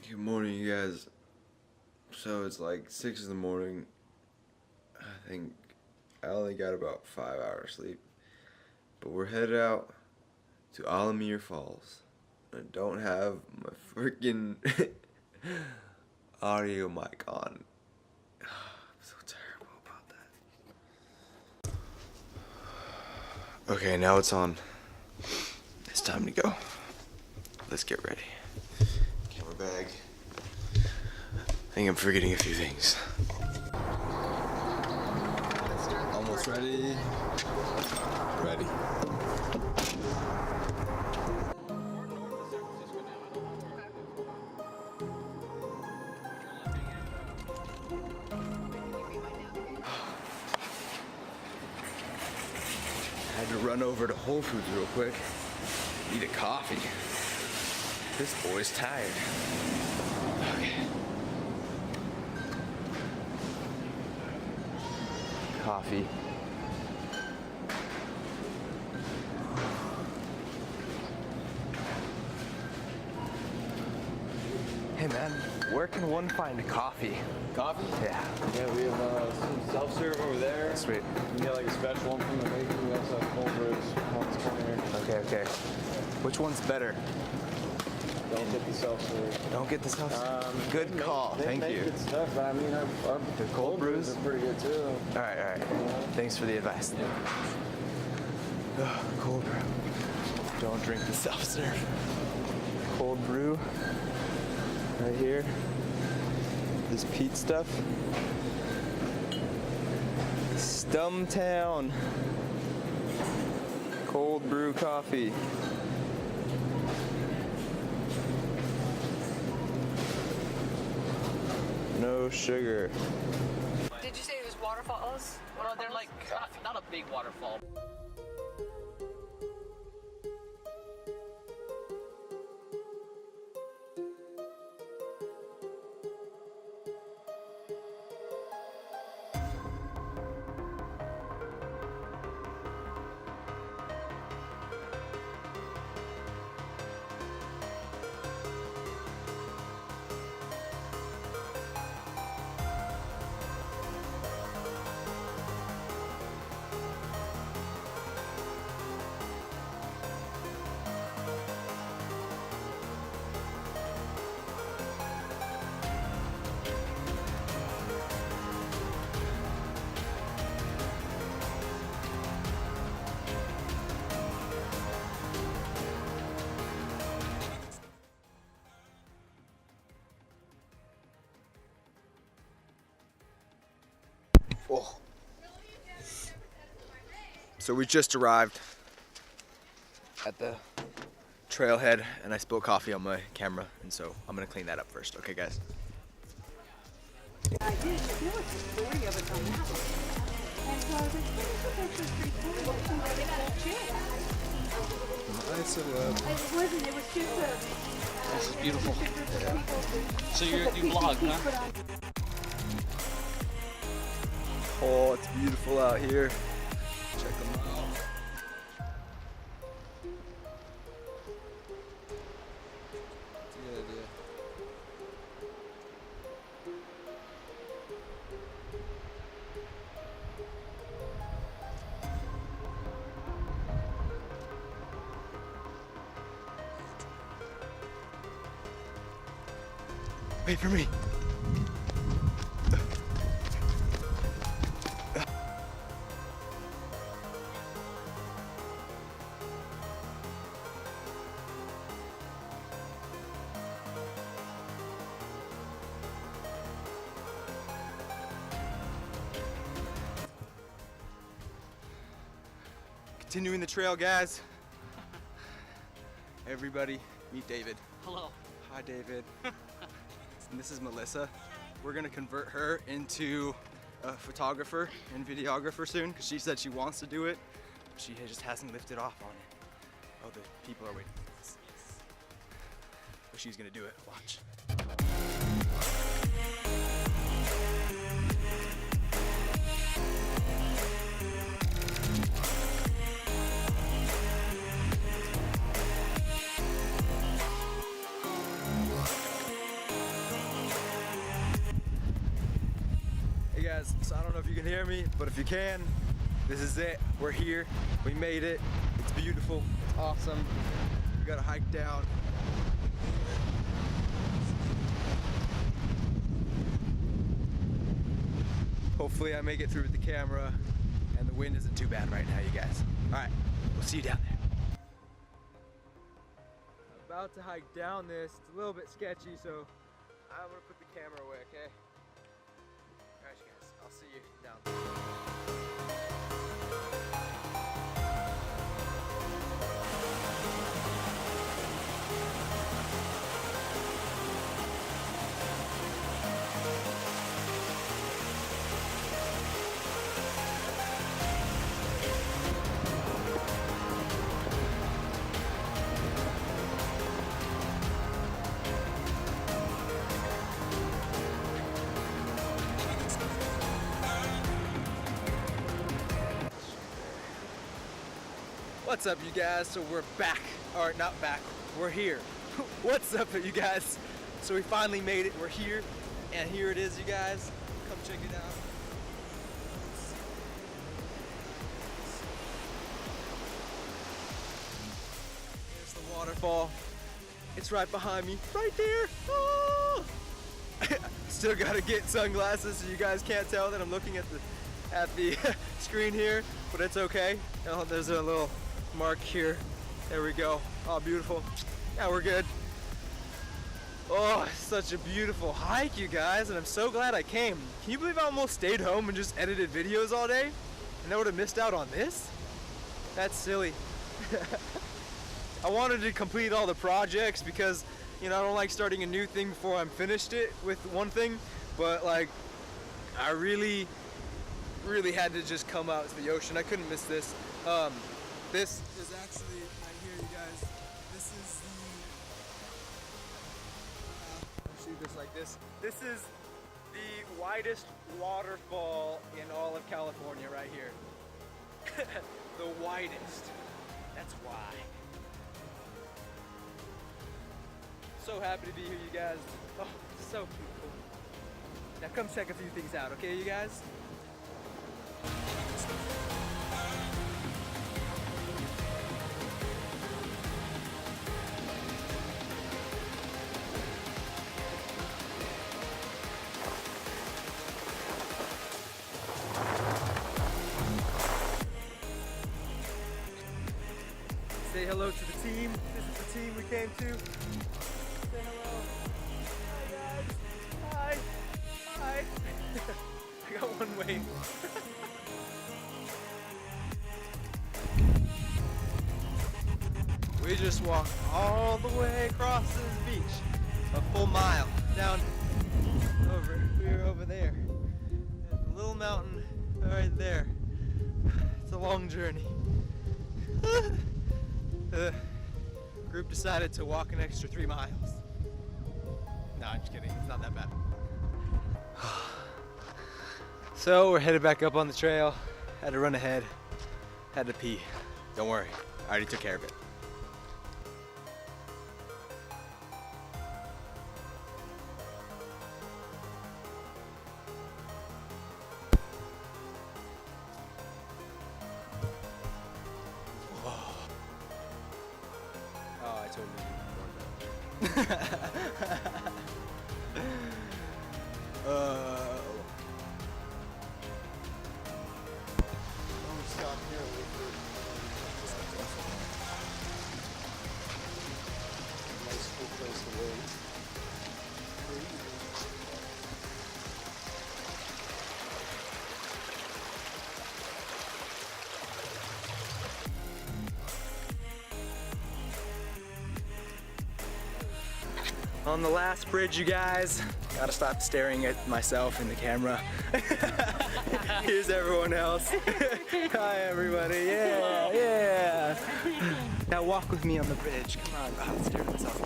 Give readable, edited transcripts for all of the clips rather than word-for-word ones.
Good morning, you guys. So it's like 6 in the morning. I think I only got about 5 hours sleep. But we're headed out to Alamere Falls. I don't have my freaking audio mic on. I'm so terrible about that. Okay, now it's on. It's time to go. Let's get ready. Camera bag. I think I'm forgetting a few things. Almost ready. Ready. I had to run over to Whole Foods real quick. Need a coffee. This boy's tired. Okay. Coffee. Hey man, where can one find coffee? Coffee? Yeah. Yeah, we have some self-serve over there. Sweet. You can get like a special one from the maker. We also have cold brews. One's corner. Okay. Which one's better? Don't get the self-serve. Don't get the self-serve. Good call. Thank They you. make good stuff, but I mean, our cold brews are pretty good too. All right. Thanks for the advice. Ugh, cold brew. Don't drink the self-serve. Cold brew. Right here. This peat stuff. Stumptown. Cold brew coffee. No sugar. Did you say it was waterfalls? Well, they're like not a big waterfall. Oh. So we just arrived at the trailhead and I spilled coffee on my camera, and so I'm gonna clean that up first. Okay, guys? I did. There was a story of it on that one. And so I was like, this is pretty cool. It's a really cool chair. It wasn't. It was just a... This is beautiful. So you vlog, huh? Oh, it's beautiful out here. Check them out. It's a good idea. Wait for me. Continuing the trail, guys. Everybody, meet David. Hello. Hi, David. And this is Melissa. We're gonna convert her into a photographer and videographer soon, because she said she wants to do it. She just hasn't lifted off on it. Oh, the people are waiting for this. But she's gonna do it. Watch. guys, so I don't know if you can hear me, but if you can, this is it. We're here. We made it. It's beautiful. It's awesome. We gotta hike down. Hopefully I make it through with the camera and the wind isn't too bad right now, you guys. All right, we'll see you down there. About to hike down this. It's a little bit sketchy, so I'm gonna put the camera away, okay? All right, guys, I'll see you down there. What's up, you guys? So we're back, or not back, we're here. What's up, you guys? So we finally made it, we're here, and here it is, you guys. Come check it out. There's the waterfall. It's right behind me, right there. Oh! Still gotta get sunglasses so you guys can't tell that I'm looking at the screen here, but it's okay. Oh, there's a little mark here. There we go. Oh, beautiful. Yeah, we're good. Oh, such a beautiful hike, you guys, and I'm so glad I came. Can you believe I almost stayed home and just edited videos all day? And I would have missed out on this? That's silly. I wanted to complete all the projects because, you know, I don't like starting a new thing before I'm finished it with one thing, but like, I really had to just come out to the ocean. I couldn't miss this. This is actually right here, you guys. This is the, shoot this like this. This is the widest waterfall in all of California right here. The widest. That's why. So happy to be here, you guys. Oh, so beautiful. Now come check a few things out, okay, you guys? Say hello to the team. This is the team we came to. Say hello. Hi guys. Hi. Hi. I got one wave. We just walked all the way across this beach. A full mile down over. We were over there. There's a little mountain right there. It's a long journey. The group decided to walk an extra 3 miles. No, I'm just kidding. It's not that bad. So we're headed back up on the trail. Had to run ahead. Had to pee. Don't worry. I already took care of it. Oh, I totally didn't record that. Stop here. Nice cool place to wait. On the last bridge, you guys. Gotta stop staring at myself in the camera. Here's everyone else. Hi, everybody. Yeah, yeah. Now walk with me on the bridge. Come on. Oh, I'm staring at myself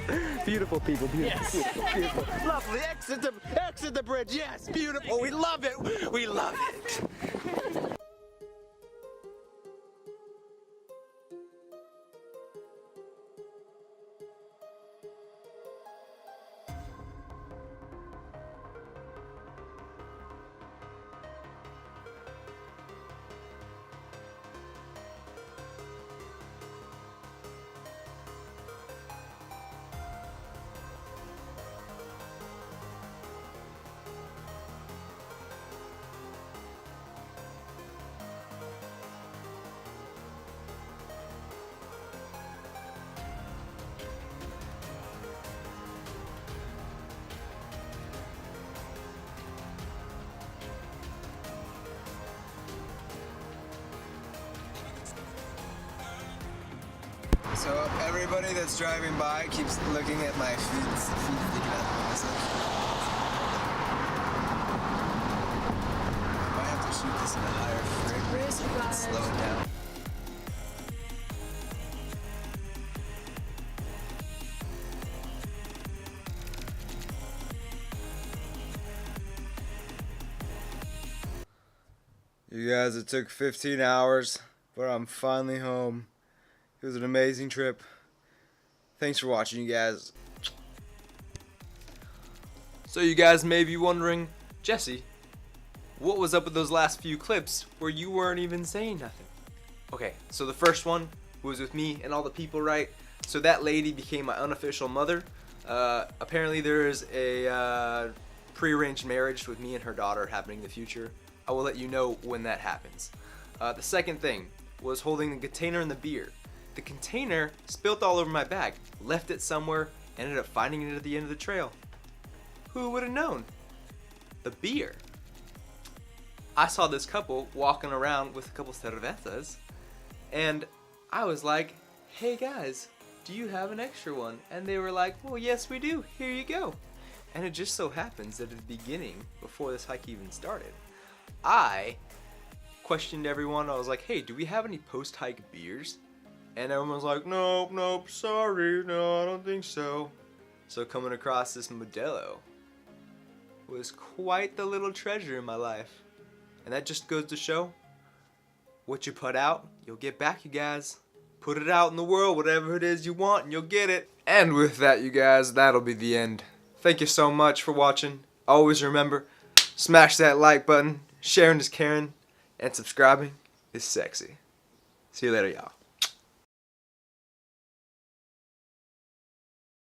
again. Beautiful people. Beautiful. Yes. Beautiful. Beautiful. Lovely. Exit the bridge. Yes. Beautiful. We love it. We love it. So everybody that's driving by keeps looking at my feet sticking out the window. I might have to shoot this in a higher frame rate so you can slow it down. You guys, it took 15 hours, but I'm finally home. It was an amazing trip. Thanks for watching, you guys. So you guys may be wondering, Jesse, what was up with those last few clips where you weren't even saying nothing? Okay, so the first one was with me and all the people, right? So that lady became my unofficial mother. Apparently there is a prearranged marriage with me and her daughter happening in the future. I will let you know when that happens. The second thing was holding the container and the beer. The container spilt all over my bag, left it somewhere, ended up finding it at the end of the trail. Who would have known? The beer. I saw this couple walking around with a couple cervezas, and I was like, hey guys, do you have an extra one? And they were like, well, yes we do, here you go. And it just so happens that at the beginning, before this hike even started, I questioned everyone. I was like, hey, do we have any post-hike beers? And everyone was like, nope, sorry, no, I don't think so. So coming across this Modelo was quite the little treasure in my life. And that just goes to show, what you put out, you'll get back, you guys. Put it out in the world, whatever it is you want, and you'll get it. And with that, you guys, that'll be the end. Thank you so much for watching. Always remember, smash that like button. Sharing is caring, and subscribing is sexy. See you later, y'all.